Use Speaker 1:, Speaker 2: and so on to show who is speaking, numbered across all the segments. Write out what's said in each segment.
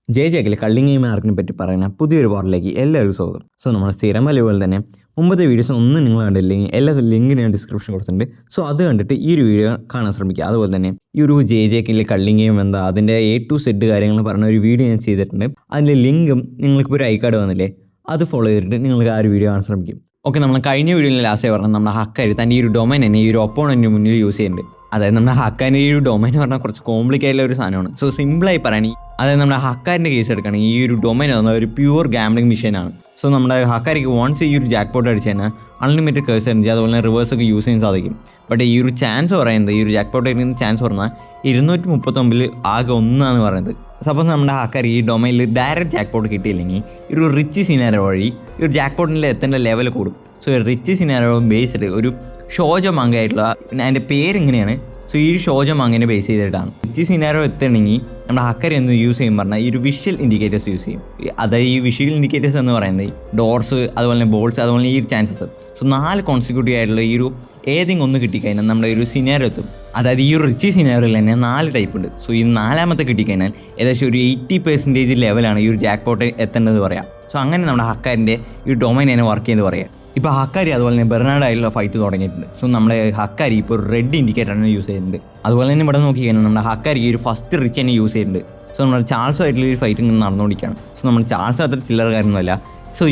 Speaker 1: J culling game ആർക്കിനെ പറ്റി പറയുന്ന പുതിയൊരു പാർട്ടിലേക്ക് എല്ലാവരും സ്വാഗതം. നമ്മൾ സ്ഥിരം പോലെ തന്നെ മുമ്പത്തെ വീഡിയോസ് ഒന്നും നിങ്ങൾ കണ്ടില്ലെങ്കിൽ എല്ലാ ലിങ്ക് ഞാൻ ഡിസ്ക്രിപ്ഷൻ കൊടുത്തിട്ടുണ്ട്. അത് കണ്ടിട്ട് ഈ ഒരു വീഡിയോ കാണാൻ ശ്രമിക്കുക. അതുപോലെ തന്നെ ഈ ഒരു ജെ കള്ളിങ് ഗെയിം എന്താ അതിൻ്റെ A to Z കാര്യങ്ങൾ പറഞ്ഞ ഒരു വീഡിയോ ഞാൻ ചെയ്തിട്ടുണ്ട്. അതിൻ്റെ ലിങ്കും നിങ്ങൾക്കിപ്പോൾ ഒരു ഐ കാർഡ് വന്നില്ലേ, അത് ഫോളോ ചെയ്തിട്ട് നിങ്ങൾക്ക് ആ ഒരു വീഡിയോ കാണാൻ ശ്രമിക്കും. നമ്മൾ കഴിഞ്ഞ വീഡിയോയിൽ ലാസ്റ്റ് പറഞ്ഞാൽ നമ്മുടെ ഹക്കാർ തൻ്റെ ഈ ഒരു ഡൊമൈൻ തന്നെ ഈ ഒരു ഒപ്പോണൻറ്റിന് മുന്നിൽ യൂസ് ചെയ്യുന്നുണ്ട്. അതായത് നമ്മുടെ ഹക്കാരിൻ്റെ ഈ ഒരു ഡൊമൈൻ എന്ന് പറഞ്ഞാൽ കുറച്ച് കോംപ്ലിക്കേറ്റുള്ള ഒരു സാധനമാണ്. സിമ്പിളായി പറയുകയാണെങ്കിൽ അതായത് നമ്മുടെ ഹക്കാരിൻ്റെ കേസ് എടുക്കുകയാണെങ്കിൽ ഈ ഒരു ഡൊമൈൻ പറഞ്ഞാൽ ഒരു പ്യൂർ ഗാംബ്ലിംഗ് മെഷീനാണ്. നമ്മുടെ ഹക്കാരിക്ക് വൺസ് ഈ ഒരു ജാക്ക് പോട്ട് അടിച്ച് തന്നെ അൺലിമിറ്റഡ് കേസ് എനർജി അതുപോലെ തന്നെ റിവേഴ്സൊക്കെ യൂസ് ചെയ്യാൻ സാധിക്കും. ബട്ട് ഈ ഒരു ചാൻസ് പറയുന്നത് ഈ ഒരു ജാക്ക് പോട്ട് അടിക്കുന്ന ചാൻസ് പറഞ്ഞാൽ 239 ആകെ ഒന്നാന്ന് പറയുന്നത്. സപ്പോസ് നമ്മുടെ ഹക്കാർ ഈ ഡൊമൈനിൽ ഡയറക്റ്റ് ജാക്ക് പോട്ട് കിട്ടിയില്ലെങ്കിൽ ഈ ഒരു റിച്ച് സിനാരോ വഴി ഈ ഒരു ജാക്ക് പോട്ടിൻ്റെ എത്തേണ്ട ലെവൽ കൂടും. റിച്ച് സിനാരോ ബേസ്ഡ് ഒരു ഷോജോ മാങ്ക ആയിട്ടുള്ള അതിൻ്റെ പേരിങ്ങനെയാണ്. ഈ ഷോജോ മാങ്ങനെ ബേസ് ചെയ്തിട്ടാണ് റിച്ച് സിനാരോ എത്തണമെങ്കിൽ നമ്മുടെ ഹക്കർ എന്ന് യൂസ് ചെയ്യും പറഞ്ഞാൽ ഈ ഒരു വിഷ്വൽ ഇൻഡിക്കേറ്റേഴ്സ് യൂസ് ചെയ്യും. അതായത് ഈ വിഷ്വൽ ഇൻഡിക്കേറ്റേഴ്സ് എന്ന് പറയുന്നത് ഡോർസ് അതുപോലെ തന്നെ ബോൾസ് അതുപോലെ ഈ ഒരു ചാൻസസ് 4 കോൺസിക്യൂട്ടീവ് ആയിട്ടുള്ള ഈ ഒരു ഏതെങ്കിലും ഒന്ന് കിട്ടിക്കഴിഞ്ഞാൽ നമ്മുടെ ഒരു സിനാരോ എത്തും. അതായത് ഈ ഒരു റിച്ച് സിനാരോയിൽ തന്നെ 4 ടൈപ്പ് ഉണ്ട്. ഈ 4ാമത്തെ കിട്ടിക്കഴിഞ്ഞാൽ ഏകദേശം ഒരു 80% ലെവലാണ് ഈ ഒരു ജാക്ക് പോട്ട് എത്തേണ്ടത് പറയാം. അങ്ങനെ നമ്മുടെ ഹക്കാരിൻ്റെ ഈ ഡൊമൈൻ തന്നെ വർക്ക് ചെയ്ത് പറയാം. ഇപ്പോൾ ഹക്കാരി അതുപോലെ തന്നെ ബെർണാഡായിട്ടുള്ള ഫൈറ്റ് തുടങ്ങിയിട്ടുണ്ട്. നമ്മുടെ ഹക്കാരി ഇപ്പോൾ റെഡ് ഇൻഡിക്കേറ്ററാണ് യൂസ് ചെയ്യുന്നത്. അതുപോലെ തന്നെ ഇവിടെ നോക്കിക്കഴിഞ്ഞാൽ നമ്മുടെ ഹക്കാരി ഒരു ഫസ്റ്റ് റിച്ച് തന്നെ യൂസ് ചെയ്യുന്നുണ്ട്. നമ്മുടെ ചാൾസുമായിട്ടുള്ള ഒരു ഫൈറ്റ് ഇങ്ങനെ നടന്നുകൊണ്ടിരിക്കുകയാണ്. നമ്മുടെ ചാൾസ് അത്ര ചില്ലറക്കാരൊന്നുമല്ല.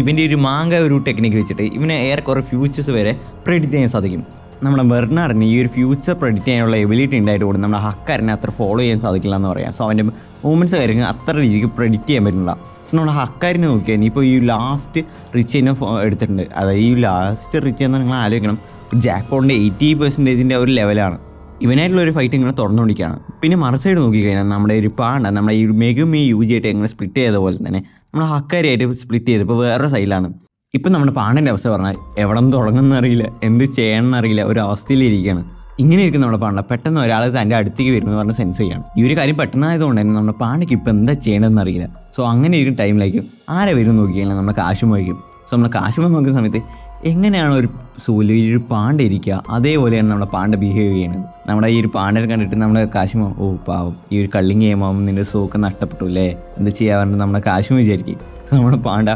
Speaker 1: ഇവൻ്റെ ഒരു മാങ്ക ഒരു ടെക്നിക്ക് വെച്ചിട്ട് ഇവന് ഏറെക്കുറെ ഫ്യൂച്ചേഴ്സ് വരെ പ്രെഡിക്റ്റ് ചെയ്യാൻ സാധിക്കും. നമ്മുടെ ബെർണാഡിന് ഈ ഒരു ഫ്യൂച്ചർ പ്രെഡിക്റ്റ് ചെയ്യാനുള്ള എബിലിറ്റി ഉണ്ടായിട്ട് കൂടി നമ്മുടെ ഹക്കാരിനെ അത്ര ഫോളോ ചെയ്യാൻ സാധിക്കില്ല എന്ന് പറയാം. അവൻ്റെ മൂവ്മെൻറ്റ്സ് കാര്യങ്ങൾ അത്ര രീതിക്ക് പ്രെഡിക്റ്റ് ചെയ്യാൻ പറ്റുന്നില്ല. നമ്മുടെ ഹക്കാരിനെ നോക്കിയാൽ ഇപ്പോൾ ഈ ലാസ്റ്റ് റിച്ച് തന്നെ എടുത്തിട്ടുണ്ട്. അതായത് ഈ ലാസ്റ്റ് റിച്ച് എന്ന് നിങ്ങൾ ആലോചിക്കണം, ജാക്ക് പോട്ടിൻ്റെ 80% ഒരു ലെവലാണ്. ഇവനായിട്ടുള്ള ഒരു ഫൈറ്റ് ഇങ്ങനെ തുറന്നുകൊണ്ടിരിക്കുകയാണ്. പിന്നെ മറു സൈഡ് നോക്കിക്കഴിഞ്ഞാൽ നമ്മുടെ ഒരു പാണ്ട നമ്മുടെ ഈ മെഗുമി യൂജി ആയിട്ട് എങ്ങനെ സ്പ്ലിറ്റ് ചെയ്ത പോലെ തന്നെ നമ്മൾ ഹക്കാരിയായിട്ട് സ്പ്ലിറ്റ് ചെയ്ത് ഇപ്പോൾ വേറൊരു സൈഡിലാണ്. ഇപ്പം നമ്മുടെ പാണ്ടൻ്റെ അവസ്ഥ പറഞ്ഞാൽ എവിടെ നിന്ന് തുടങ്ങുന്നറിയില്ല, എന്ത് ചെയ്യണമെന്നറിയില്ല, ഒരു അവസ്ഥയിലിരിക്കുകയാണ്. ഇങ്ങനെ ഇരിക്കുന്ന നമ്മുടെ പാണ്ട പെട്ടെന്ന് ഒരാൾ തൻ്റെ അടുത്തേക്ക് വരുന്നത് പറഞ്ഞ് സെൻസ് ചെയ്യണം. ഈ ഒരു കാര്യം പെട്ടെന്നായതുകൊണ്ട് തന്നെ നമ്മുടെ പാണ്ടയ്ക്ക് ഇപ്പോൾ എന്താ ചെയ്യണമെന്ന് അറിയില്ല. അങ്ങനെ ഇരിക്കുന്ന ടൈമിലായിരിക്കും ആരെ വരും നോക്കിക്കഴിഞ്ഞാൽ നമ്മുടെ കാശുമോ ആയിരിക്കും. നമ്മുടെ കാശുമോ നോക്കുന്ന സമയത്ത് എങ്ങനെയാണ് ഒരു ഈ ഒരു പാണ്ട ഇരിക്കുക അതേപോലെയാണ് നമ്മുടെ പാണ്ട ബിഹേവ് ചെയ്യുന്നത്. നമ്മുടെ ഈ ഒരു പാണ്ടനെ കണ്ടിട്ട് നമ്മുടെ കാശുമോ പാവം ഈ ഒരു കള്ളിങ് ചെയ്യുമ്പോൾ നിൻ്റെ സോക്ക് നഷ്ടപ്പെട്ടു അല്ലേ, എന്ത് ചെയ്യാറുണ്ട് നമ്മുടെ കാശുമോ വിചാരിക്കും. നമ്മുടെ പാണ്ട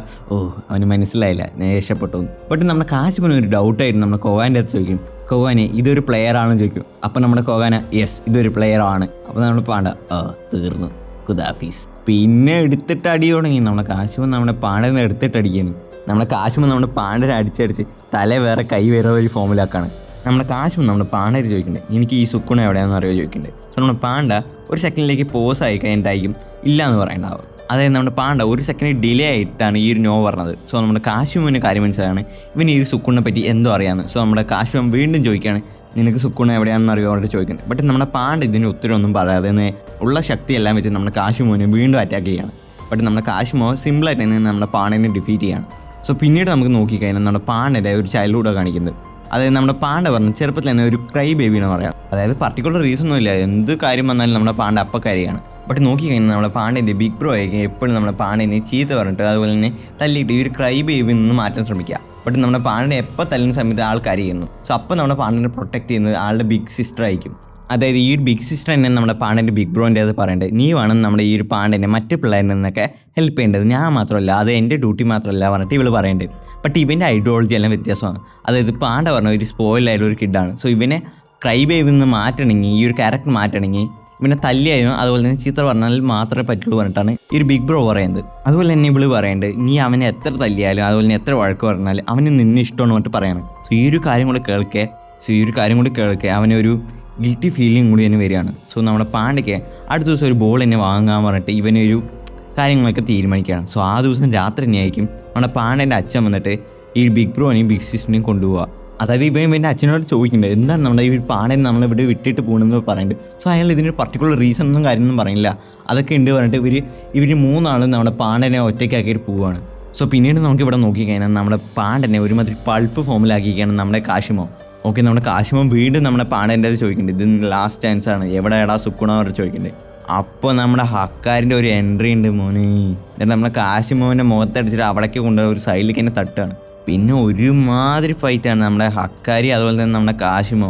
Speaker 1: അവന് മനസ്സിലായില്ല, ഞാൻ രക്ഷപ്പെട്ടു. ബട്ട് നമ്മുടെ കാശുമോന് ഒരു ഡൗട്ടായിട്ട് നമ്മുടെ കൊവാൻ്റെ അടുത്ത് ചോദിക്കും, കൊവാനെ ഇതൊരു പ്ലെയർ ആണെന്ന് ചോദിക്കും. അപ്പം നമ്മുടെ കൊവാന യെസ് ഇതൊരു പ്ലെയർ ആണ്. അപ്പോൾ നമ്മുടെ പാണ്ട തീർന്നു ഖുദാഫീസ്. പിന്നെ എടുത്തിട്ട് അടി തുടങ്ങി. നമ്മുടെ കാശുമോ നമ്മുടെ പാണ്ടനെ എടുത്തിട്ട് അടിക്കുന്നു. നമ്മുടെ കാശുമോ നമ്മുടെ പാണ്ടനെ അടിച്ചടിച്ച് തല വേറെ കൈ വേറെ ഒരു ഫോമിലാക്കാണ്. നമ്മുടെ കാശുമോ നമ്മുടെ പാണ്ടര് ചോദിക്കുന്നുണ്ട് എനിക്ക് ഈ സുക്കുണ എവിടെയാണെന്ന് അറിയോ ചോദിക്കുന്നുണ്ട്. നമ്മുടെ പാണ്ട ഒരു സെക്കൻഡിലേക്ക് പോസ് ആയി കഴിഞ്ഞിട്ടായിരിക്കും ഇല്ല എന്ന് പറയേണ്ടാവും. അതായത് നമ്മുടെ പാണ്ട ഒരു സെക്കൻഡ് ഡിലേ ആയിട്ടാണ് ഈ ഒരു നോ പറഞ്ഞത്. നമ്മുടെ കാശുമോന് കാര്യം മനസ്സിലാണ് ഇവന് ഈ സുക്കുണിനെ പറ്റി എന്തോ അറിയാമെന്ന്. നമ്മുടെ കാശുമോ വീണ്ടും ചോദിക്കുകയാണ് നിനക്ക് സുക്കുണ എവിടെയാണെന്ന് അറിയോ അവരുടെ ചോദിക്കുന്നത്. ബട്ട് നമ്മുടെ പാണ്ട ഇതിന് ഒത്തിരി ഒന്നും പറയാതെ ഉള്ള ശക്തിയെല്ലാം വെച്ച് നമ്മുടെ കാശുമോനെ വീണ്ടും അറ്റാക്ക് ചെയ്യുകയാണ്. ബട്ട് നമ്മുടെ കാശുമോ സിമ്പിളായിട്ട് തന്നെ നമ്മുടെ പാണ്ടനെ ഡിഫീറ്റ് ചെയ്യാണ്. പിന്നീട് നമുക്ക് നോക്കിക്കഴിഞ്ഞാൽ നമ്മുടെ പാണ്ടൻ്റെ ഒരു ചൈൽഡ്ഹുഡ് കാണിക്കുന്നത്. അതായത് നമ്മുടെ പാണ്ട പറഞ്ഞ ചെറുപ്പത്തിൽ തന്നെ ഒരു ക്രൈ ബേബിയെന്ന് പറയാം. അതായത് പർട്ടിക്കുലർ റീസൺ ഒന്നുമില്ല, എന്ത് കാര്യം വന്നാലും നമ്മുടെ പാണ്ട അപ്പക്കാരിയാണ്. ബട്ട് നോക്കിക്കഴിഞ്ഞാൽ നമ്മുടെ പാണ്ടൻ്റെ ബിഗ് ബ്രോ ആയിരിക്കും എപ്പോഴും നമ്മുടെ പാണ്ടനെ ചീത്ത പറഞ്ഞിട്ട് അതുപോലെ തന്നെ തല്ലിയിട്ട് ഈ ഒരു ക്രൈ ബേബിയിൽ നിന്ന് മാറ്റാൻ ശ്രമിക്കുക. ബട്ട് നമ്മുടെ പാണ്ടനെ എപ്പോൾ തല്ലുന്ന സമയത്ത് ആൾ കരയുന്നു. അപ്പോൾ നമ്മുടെ പാണ്ടനെ പ്രൊട്ടക്ട് ചെയ്യുന്നത് ആളുടെ ബിഗ് സിസ്റ്റർ ആയിരിക്കും. അതായത് ഈ ഒരു ബിഗ് സിസ്റ്റർ തന്നെ നമ്മുടെ പാണ്ടൻ്റെ ബിഗ് ബ്രോൻ്റെ അത് പറയേണ്ടത്, നീ വേണം നമ്മുടെ ഈ ഒരു പാണ്ടനെ മറ്റ് പിള്ളേരിൽ നിന്നൊക്കെ ഹെൽപ്പ് ചെയ്യേണ്ടത്, ഞാൻ മാത്രമല്ല, അത് എൻ്റെ ഡ്യൂട്ടി മാത്രമല്ല പറഞ്ഞിട്ട് ഇവൾ പറയേണ്ടത്. ബട്ട് ഇവൻ്റെ ഐഡിയോളജി എല്ലാം വ്യത്യാസമാണ്. അതായത് പാണ്ട പറഞ്ഞ ഒരു സ്പോയിലായിട്ടുള്ള ഒരു കിഡാണ്. ഇവനെ ക്രൈ ബേബിൽ നിന്ന് മാറ്റണമെങ്കിൽ ഈ ഒരു ക്യാരക്ടർ മാറ്റണമെങ്കിൽ ഇവനെ തല്ലിയായിരുന്നു അതുപോലെ തന്നെ ചീത്ത പറഞ്ഞാൽ മാത്രമേ പറ്റുള്ളൂ പറഞ്ഞിട്ടാണ് ഈ ഒരു ബിഗ് ബ്രോ പറയുന്നത്. അതുപോലെ തന്നെ ഇവള് പറയേണ്ടത് നീ അവനെ എത്ര തല്ലിയാലും അതുപോലെ തന്നെ എത്ര വഴക്ക് പറഞ്ഞാലും അവന് നിന്നെ ഇഷ്ടമാണ് പറഞ്ഞിട്ട് പറയണം. ഈ ഒരു കാര്യം കൂടി കേൾക്കെ അവനൊരു ഗിൽറ്റി ഫീലിംഗ് കൂടി തന്നെ വരികയാണ്. നമ്മുടെ പാണ്ടയ്ക്ക് അടുത്ത ദിവസം ഒരു ബോൾ തന്നെ വാങ്ങാൻ പറഞ്ഞിട്ട് ഇവനൊരു കാര്യങ്ങളൊക്കെ തീരുമാനിക്കുകയാണ്. ആ ദിവസം രാത്രി തന്നെയായിരിക്കും നമ്മുടെ പാണ്ടൻ്റെ അച്ഛൻ വന്നിട്ട് ഈ ബിഗ് ബ്രോനെയും ബിഗ് സിസ്റ്ററിനെയും കൊണ്ടുപോവുക. അതായത് ഇവൻ്റെ അച്ഛനോട് ചോദിക്കുന്നുണ്ട് എന്താണ് നമ്മുടെ ഈ പാണ്ടനെ നമ്മളിവിടെ വിട്ടിട്ട് പോകണമെന്ന് പറയുന്നുണ്ട്. അയാൾ ഇതിന് പർട്ടിക്കുലർ റീസണൊന്നും കാര്യമൊന്നും പറയില്ല. അതൊക്കെ ഉണ്ട് പറഞ്ഞിട്ട് ഇവർ 3 ആളും നമ്മുടെ പാണ്ടനെ ഒറ്റയ്ക്കാക്കിയിട്ട് പോവുകയാണ്. പിന്നീട് നമുക്കിവിടെ നോക്കിക്കഴിഞ്ഞാൽ നമ്മുടെ പാണ്ടനെ ഒരുമാതിരി പൾപ്പ് ഫോമിലാക്കിയിരിക്കുകയാണ് നമ്മുടെ കാശുമോ. നമ്മുടെ കാശുമോ വീണ്ടും നമ്മുടെ പാണ്ടൻ്റെ അത് ചോദിക്കുന്നുണ്ട് ഇത് ലാസ്റ്റ് ചാൻസ് ആണ്, എവിടെയാടാ സുക്കുണ പറഞ്ഞിട്ട് ചോദിക്കുന്നുണ്ട്. അപ്പോൾ നമ്മുടെ ഹക്കാരിൻ്റെ ഒരു എൻട്രി ഉണ്ട് മോനെ. എന്നിട്ട് നമ്മുടെ കാശുമോൻ്റെ മുഖത്തടിച്ചിട്ട് അവിടേക്ക് കൊണ്ടുപോയി ഒരു സൈഡിലേക്ക് തന്നെ തട്ടുകയാണ്. പിന്നെ ഒരുമാതിരി ഫൈറ്റാണ് നമ്മുടെ ഹക്കാരി അതുപോലെ തന്നെ നമ്മുടെ കാശുമോ.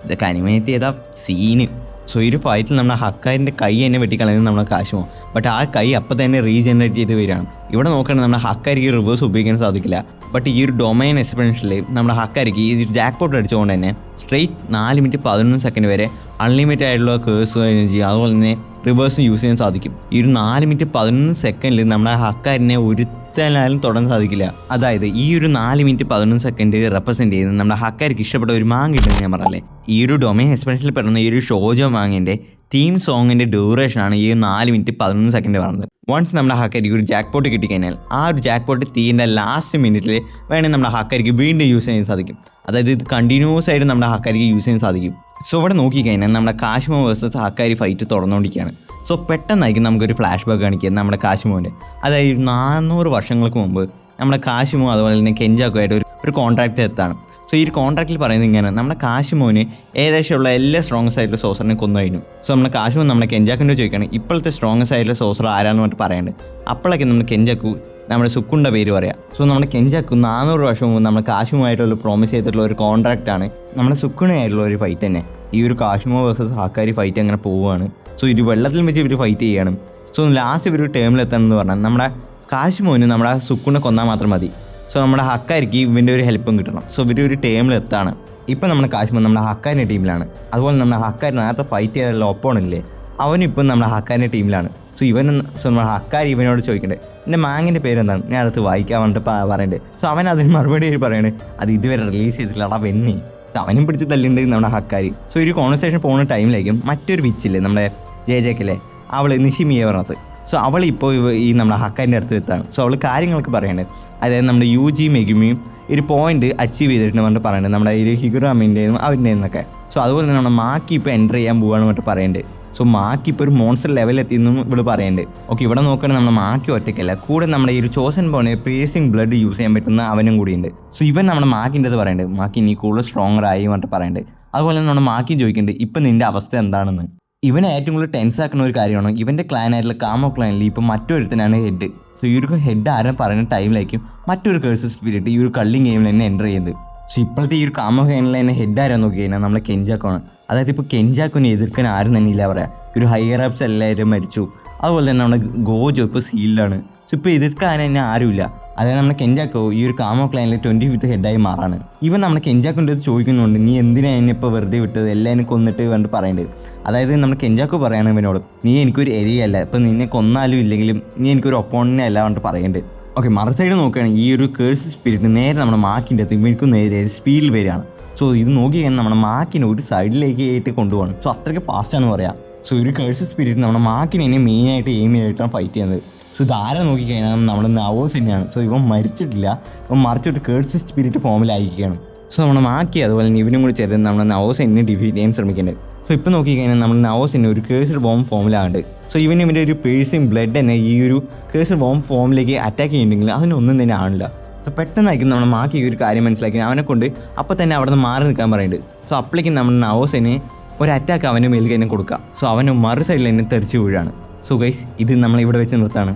Speaker 1: ഇതൊക്കെ അനിമേറ്റ് ചെയ്ത സീന്. സോ ഈ ഒരു ഫൈറ്റിൽ നമ്മുടെ ഹക്കാരിൻ്റെ കൈ തന്നെ വെട്ടിക്കളയുന്നത് നമ്മുടെ കാശുമോ. ബട്ട് ആ കൈ അപ്പം തന്നെ റീജനറേറ്റ് ചെയ്ത് വരികയാണ്. ഇവിടെ നോക്കുകയാണെങ്കിൽ നമ്മുടെ ഹക്കാരിക്ക് റിവേഴ്സ് ഉപയോഗിക്കാൻ സാധിക്കില്ല. ബട്ട് ഈ ഒരു ഡൊമൈൻ എക്സ്പെൻഷനിൽ നമ്മുടെ ഹക്കാരിക്ക് ഈ ജാക്ക് പോട്ട് അടിച്ചുകൊണ്ട് തന്നെ സ്ട്രെയിറ്റ് 4 മിനിറ്റ് 11 സെക്കൻഡ് വരെ അൺലിമിറ്റഡ് ആയിട്ടുള്ള കേഴ്സ് ചെയ്യുക, അതുപോലെ തന്നെ റിവേഴ്സും യൂസ് ചെയ്യാൻ സാധിക്കും. ഈ ഒരു 4 മിനിറ്റ് 11 സെക്കൻഡിൽ നമ്മുടെ ഹക്കാരിനെ ഒരുത്തനാലും തൊടാൻ സാധിക്കില്ല. അതായത് ഈ ഒരു 4 മിനിറ്റ് 11 സെക്കൻഡ് റെപ്രസെൻറ്റ് ചെയ്യുന്നത് നമ്മുടെ ഹക്കാരിക്ക് ഇഷ്ടപ്പെട്ട ഒരു മാങ്ങ കിട്ടുന്നത് ഞാൻ പറഞ്ഞല്ലേ. ഈ ഒരു ഡൊമൈൻ എക്സ്പെൻഷനിൽ പെടുന്ന ഈ ഒരു ഷോജോ മാങ്ങിൻ്റെ തീം സോങ്ങിൻ്റെ ഡ്യൂറേഷനാണ് ഈ 4 മിനിറ്റ് 11 സെക്കൻഡ് പറഞ്ഞത്. വൺസ് നമ്മുടെ ഹക്കാരിക്ക് ഒരു ജാക്ക് പോട്ട് കിട്ടിക്കഴിഞ്ഞാൽ ആ ഒരു ജാക്ക് പോട്ട് തീൻ്റെ ലാസ്റ്റ് മിനിറ്റിൽ വേണമെങ്കിൽ നമ്മുടെ ഹക്കാരിക്ക് വീണ്ടും യൂസ് ചെയ്യാൻ സാധിക്കും. അതായത് ഇത് കണ്ടിന്യൂസ് ആയിട്ട് നമ്മുടെ ഹക്കാരിക്ക് യൂസ് ചെയ്യാൻ സാധിക്കും. സോ ഇവിടെ നോക്കിക്കഴിഞ്ഞാൽ നമ്മുടെ കാശ്മോ വേഴ്സസ് ഹക്കാരി ഫൈറ്റ് തുടർന്നുകൊണ്ടിരിക്കുകയാണ്. സോ പെട്ടെന്നായിരിക്കും നമുക്കൊരു ഫ്ലാഷ് ബാക്ക് കാണിക്കുക നമ്മുടെ കാശ്മോൻ്റെ. അതായത് 400 വർഷങ്ങൾക്ക് മുമ്പ് നമ്മുടെ കാശ്മോ അതുപോലെ തന്നെ കെഞ്ചാക്കുമായിട്ട് ഒരു കോൺട്രാക്റ്റ് എത്താണ്. സോ ഈ ഒരു കോൺട്രാക്റ്റിൽ പറയുന്നത് ഇങ്ങനെ, നമ്മുടെ കാശ്മോന് ഏകദേശമുള്ള എല്ലാ സ്ട്രോങ്സ്റ്റ് ആയിട്ടുള്ള സോസറിനെ കൊന്നു കഴിഞ്ഞു. സോ നമ്മുടെ കാശ്മോ നമ്മുടെ കെഞ്ചാക്കിൻ്റെ ചോദിക്കുകയാണ് ഇപ്പോഴത്തെ സ്ട്രോങ്സ്റ്റ് ആയിട്ടുള്ള സോസർ ആരാണെന്ന് പറഞ്ഞിട്ട് പറയുന്നുണ്ട്. അപ്പോഴൊക്കെ നമ്മുടെ കെഞ്ചാക്കു നമ്മുടെ സുക്കുണ്ട പേര് പറയാം. സോ നമ്മുടെ കെഞ്ചാക്കു 400 വർഷം മുമ്പ് നമ്മുടെ കാശ്മോയായിട്ടുള്ള പ്രോമിസ് ചെയ്തിട്ടുള്ള ഒരു കോൺട്രാക്റ്റാണ് നമ്മുടെ സുക്കുണയായിട്ടുള്ള ഒരു ഫൈറ്റ് തന്നെ. ഈ ഒരു കാശ്മോ വേഴ്സസ് ഹക്കാരി ഫൈറ്റ് അങ്ങനെ പോവുകയാണ്. സോ ഇത് വെള്ളത്തിൽ വെച്ച് ഇവർ ഫൈറ്റ് ചെയ്യുകയാണ്. സോ ലാസ്റ്റ് ഇവർ ടേമിലെത്തണമെന്ന് പറഞ്ഞാൽ നമ്മുടെ കാശ്മോന് നമ്മുടെ സുക്കുണ കൊന്നാൽ മാത്രം മതി. സോ നമ്മുടെ ഹക്കാരിക്ക് ഇവൻ്റെ ഒരു ഹെൽപ്പും കിട്ടണം. സോ ഇവർ ഒരു ടേമിലെത്താണ്. ഇപ്പം നമ്മുടെ കാശ്മോ നമ്മുടെ ഹക്കാരിൻ്റെ ടീമിലാണ്. അതുപോലെ നമ്മുടെ ഹക്കാരി നേരത്തെ ഫൈറ്റ് ചെയ്തുള്ള ഒപ്പോണില്ലേ അവനിപ്പം നമ്മുടെ ഹക്കാരിൻ്റെ ടീമിലാണ്. സോ നമ്മുടെ ഹക്കാരി ഇവനോട് ചോദിക്കണ്ടേ എൻ്റെ മാങ്ങിൻ്റെ പേരെന്താണ്, ഞാൻ അടുത്ത് വായിക്കാൻ വേണ്ടിട്ട് പറയണ്ടേ. സോ അവൻ അതിന് മറുപടി പറയണേ അത് ഇതുവരെ റിലീസ് ചെയ്തിട്ടില്ല അടാ വെന്നി. സോ അവനും പിടിച്ച് തല്ലുണ്ട് നമ്മുടെ ഹക്കാരി. സോ ഒരു കോൺവെർസേഷൻ പോകുന്ന ടൈമിലേക്കും മറ്റൊരു വിച്ചില്ലേ നമ്മുടെ ജെജെക്കില്ലേ അവൾ നിഷിമിയെ പറഞ്ഞത്. സോ അവളിപ്പോൾ ഈ നമ്മുടെ ഹക്കാരിൻ്റെ അടുത്ത് എത്താണ്. സോ അവൾ കാര്യങ്ങളൊക്കെ പറയണ്ടേ. അതായത് നമ്മുടെ യുജി മെഗുമിയും ഒരു പോയിന്റ് അച്ചീവ് ചെയ്തിട്ടുണ്ട് പറഞ്ഞിട്ട് പറയുന്നത് നമ്മുടെ ഈ ഹിഗുറാമിൻ്റെയും അവൻ്റെ എന്നൊക്കെ. സോ അതുപോലെ തന്നെ നമ്മുടെ മാക്കി ഇപ്പോൾ എൻ്റർ ചെയ്യാൻ പോവുകയാണ് പറഞ്ഞിട്ട് പറയുന്നുണ്ട്. സോ മാക്കി ഇപ്പോൾ ഒരു മോൺസ്റ്റർ ലെവലെത്തിയെന്നും ഇവിടെ പറയുന്നുണ്ട്. ഓക്കെ, ഇവിടെ നോക്കുകയാണെങ്കിൽ നമ്മുടെ മാക്കി ഒറ്റയ്ക്കല്ല, കൂടെ നമ്മുടെ ഈ ഒരു ചോസൻ പോണെ പേസിങ് ബ്ലഡ് യൂസ് ചെയ്യാൻ പറ്റുന്ന അവനും കൂടിയുണ്ട്. സോ ഇവൻ നമ്മുടെ മാക്കിൻ്റെ അത് പറയുന്നുണ്ട് മാക്കി നീ കൂടുതൽ സ്ട്രോങ്ങർ ആയി പറഞ്ഞിട്ട് പറയുന്നുണ്ട്. അതുപോലെ തന്നെ നമ്മുടെ മാക്കി ചോദിക്കുന്നുണ്ട് ഇപ്പം നിൻ്റെ അവസ്ഥ എന്താണെന്ന്. ഇവനെ ഏറ്റവും കൂടുതൽ ടെൻസ് ആക്കുന്ന ഒരു കാര്യമാണ് ഇവൻ്റെ ക്ലാനായിട്ടുള്ള കാമോ ക്ലാനിൽ ഇപ്പോൾ മറ്റൊരുത്തനാണ് ഹെഡ്. സോ ഈ ഒരു ഹെഡ് ആരും പറയുന്ന ടൈമിലേക്കും മറ്റൊരു കേഴ്സ് സ്പിരിറ്റ് ഈ ഒരു കള്ളിങ് ഗെയിമിൽ തന്നെ എൻ്റർ ചെയ്യുന്നത്. സോ ഇപ്പോഴത്തെ ഈ ഒരു കാമോ ക്ലാനിൽ തന്നെ ഹെഡ് ആരാന്ന് നോക്കി കഴിഞ്ഞാൽ നമ്മളെ കെഞ്ചാക്കോണ്. അതായത് ഇപ്പോൾ കെഞ്ചാക്കോനെ എതിർക്കാൻ ആരും തന്നെ ഇല്ല പറയാം. ഒരു ഹയർ അപ്സ് എല്ലാവരും മരിച്ചു. അതുപോലെ തന്നെ നമ്മുടെ ഗോജോ ഇപ്പോൾ സീൽഡാണ്. സോ ഇപ്പോൾ എതിർക്കാൻ തന്നെ ആരുമില്ല. അതായത് നമ്മുടെ കെഞ്ചാക്കോ ഈ ഒരു കാമോ ക്ലാനിൽ 25th ഹെഡായി മാറാണ്. ഇവൻ നമ്മുടെ കെഞ്ചാക്കോൻ്റെ അടുത്ത് ചോദിക്കുന്നുണ്ട് നീ എന്തിനാണ് എന്നെ ഇപ്പോൾ വെറുതെ വിട്ടത്, എല്ലാവരും കൊന്നിട്ട് കണ്ട് പറയുന്നുണ്ട്. അതായത് നമ്മുടെ കെഞ്ചാക്കോ പറയാണ് ഇവനോട് നീ എനിക്കൊരു എരിയല്ല, ഇപ്പം നിന്നെ കൊന്നാലും ഇല്ലെങ്കിലും നീ എനിക്കൊരു ഒപ്പോണനെ അല്ല പറഞ്ഞിട്ട് പറയുന്നുണ്ട്. ഓക്കെ, മറു സൈഡ് നോക്കുകയാണെങ്കിൽ ഈ ഒരു കേഴ്സ് സ്പിരിറ്റ് നേരെ നമ്മുടെ മാക്കിൻ്റെ അടുത്ത് ഇവർക്ക് നേരെ സ്പീഡിൽ വരികയാണ്. സോ ഇത് നോക്കി കഴിഞ്ഞാൽ നമ്മുടെ മാക്കിനെ ഒരു സൈഡിലേക്ക് ആയിട്ട് കൊണ്ടുപോകണം. സോ അത്രയ്ക്ക് ഫാസ്റ്റാണെന്ന് പറയാം. സോ ഒരു കേഴ്സ് സ്പിരിറ്റ് നമ്മുടെ മാക്കിനെ തന്നെ മെയിനായിട്ട് എയിം ചെയ്തിട്ടാണ് ഫൈറ്റ് ചെയ്യുന്നത്. സോ ഇതാരെ നോക്കിക്കഴിഞ്ഞാൽ നമ്മുടെ നവോസ് തന്നെയാണ്. സോ ഇവൻ മരിച്ചിട്ടില്ല, ഇവൻ മറിച്ചൊരു കേഴ്സ് സ്പിരിറ്റ് ഫോമിലായിരിക്കുകയാണ്. സോ നമ്മുടെ മാക്കി അതുപോലെ തന്നെ ഇവനും കൂടി ചേർന്ന് നമ്മുടെ നവോസ് എന്നെ ഡിഫീറ്റ് ചെയ്യാൻ ശ്രമിക്കുന്നുണ്ട്. സോ ഇപ്പോൾ നോക്കിക്കഴിഞ്ഞാൽ നമ്മൾ നവോസിനെ ഒരു കേഴ്സ്ഡ് ബോംബ് ഫോമിലാണ്ട്. സോ ഇവൻ്റെ ഒരു പേഴ്സിങ് ബ്ലഡ് തന്നെ ഈ ഒരു കേഴ്സ്ഡ് ബോംബ് ഫോമിലേക്ക് അറ്റാക്ക് ചെയ്യുന്നുണ്ടെങ്കിൽ അതിനൊന്നും തന്നെ ആണില്ല. സോ പെട്ടെന്നായിരിക്കും നമ്മുടെ മാക്കി ഒരു കാര്യം മനസ്സിലാക്കി അവനെ കൊണ്ട് അപ്പോൾ തന്നെ അവിടെ നിന്ന് മാറി നിൽക്കാൻ പറയുന്നുണ്ട്. സോ അപ്പോഴേക്കും നമ്മുടെ നവോസിന് ഒരു അറ്റാക്ക് അവൻ്റെ മേലേക്ക് തന്നെ കൊടുക്കുക. സോ അവന് മറു സൈഡിൽ തന്നെ തെറിച്ച് വീഴാണ്. സോ ഗൈസ് ഇത് നമ്മളിവിടെ വെച്ച് നിർത്താണ്.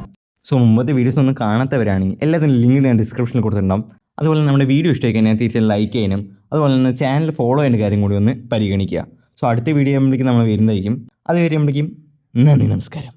Speaker 1: സോ മുമ്പത്തെ വീഡിയോസ് ഒന്നും കാണാത്തവരാണെങ്കിൽ എല്ലാത്തിനും ലിങ്ക് ഞാൻ ഡിസ്ക്രിപ്ഷനിൽ കൊടുത്തിട്ടുണ്ടാവും. അതുപോലെ നമ്മുടെ വീഡിയോ ഇഷ്ടമായി കഴിഞ്ഞാൽ തീർച്ചയായും ലൈക്ക് ചെയ്യാനും അതുപോലെ തന്നെ ചാനൽ ഫോളോ ചെയ്യുന്ന കാര്യം കൂടി ഒന്ന് പരിഗണിക്കുക. സോ അടുത്ത വീഡിയോ ആകുമ്പോഴേക്കും നമ്മൾ വരുന്നതായിരിക്കും. അത് വരുമ്പോഴേക്കും നന്ദി, നമസ്കാരം.